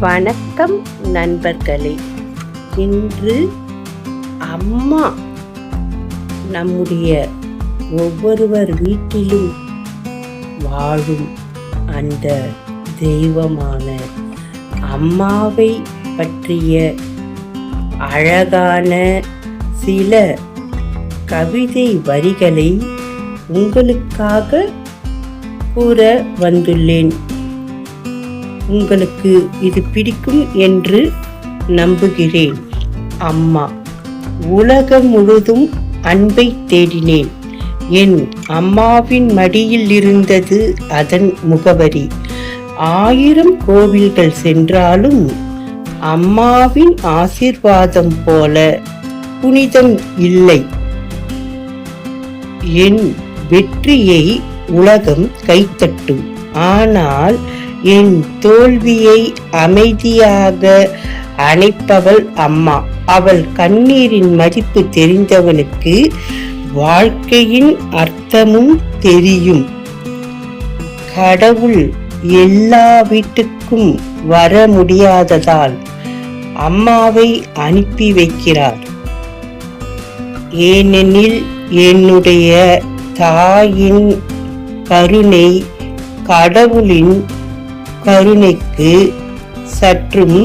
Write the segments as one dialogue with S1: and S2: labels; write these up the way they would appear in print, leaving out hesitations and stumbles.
S1: வணக்கம் நண்பர்களே. இன்று அம்மா நம்முடைய ஒவ்வொருவர் வீட்டிலும் வாழும் அந்த தெய்வமான அம்மாவை பற்றிய அழகான சில கவிதை வரிகளை உங்களுக்காக கூற வந்துள்ளேன். உங்களுக்கு இது பிடிக்கும் என்று நம்புகிறேன். அம்மா. உலகம் முழுதும் அன்பை தேடினேன். என் அம்மாவின் மடியில் இருந்தது அதன் முகவரி. 1000 கோவில்கள் சென்றாலும் அம்மாவின் ஆசீர்வாதம் போல புனிதம் இல்லை. என் வெற்றியை உலகம் கைத்தட்டும், ஆனால் என் தோல்வியை அமைதியாக அணைப்பவள் அம்மா. அவள் கண்ணீரின் மதிப்பு தெரிந்தவனுக்கு வாழ்க்கையின் அர்த்தமும் தெரியும். கடவுள் எல்லா வீட்டுக்கும் வர முடியாததால் அம்மாவை அனுப்பி வைக்கிறார். ஏனெனில் என்னுடைய தாயின் கருணை கடவுளின் கருணைக்கு சற்றும்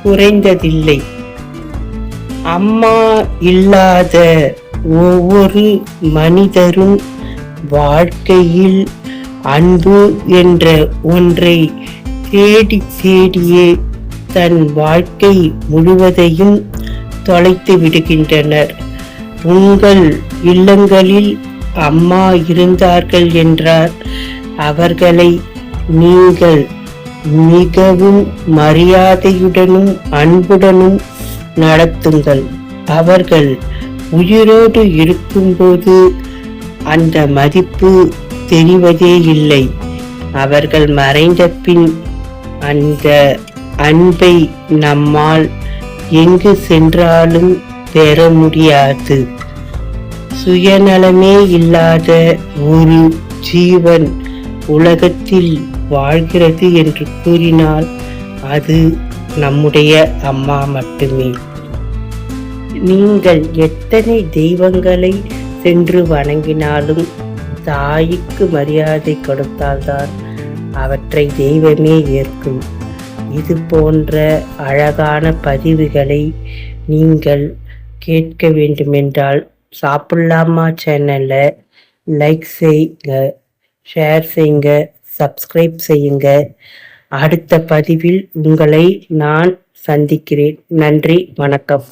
S1: குறைந்ததில்லை. அம்மா இல்லாத ஒவ்வொரு மனிதரும் வாழ்க்கையில் அன்பு என்ற ஒன்றை தேடியே தன் வாழ்க்கை முழுவதையும் தொலைத்து விடுகின்றனர். உங்கள் இல்லங்களில் அம்மா இருந்தார்கள் என்றால் அவர்களை நீங்கள் மிகவும் மரியாதையுடனும் அன்புடனும் நடத்துங்கள். அவர்கள் உயிரோடு இருக்கும்போது அந்த மதிப்பு தெரிவதே இல்லை. அவர்கள் மறைந்த பின் அந்த அன்பை நம்மால் எங்கு சென்றாலும் பெற முடியாது. சுயநலமே இல்லாத ஒரு ஜீவன் உலகத்தில் வாழ்கிறது என்று கூறினால் அது நம்முடைய அம்மா மட்டுமே. நீங்கள் எத்தனை தெய்வங்களை சென்று வணங்கினாலும் தாய்க்கு மரியாதை கொடுத்தால்தான் அவற்றை தெய்வமே ஏற்கும். இது போன்ற அழகான பதிவுகளை நீங்கள் கேட்க வேண்டுமென்றால் சாப்பிடலாமா சேனலை லைக் செய்யுங்க, ஷேர் செய்யுங்க, சப்ஸ்கிரைப் செய்யுங்க. அடுத்த பதிவில் உங்களை நான் சந்திக்கிறேன். நன்றி, வணக்கம்.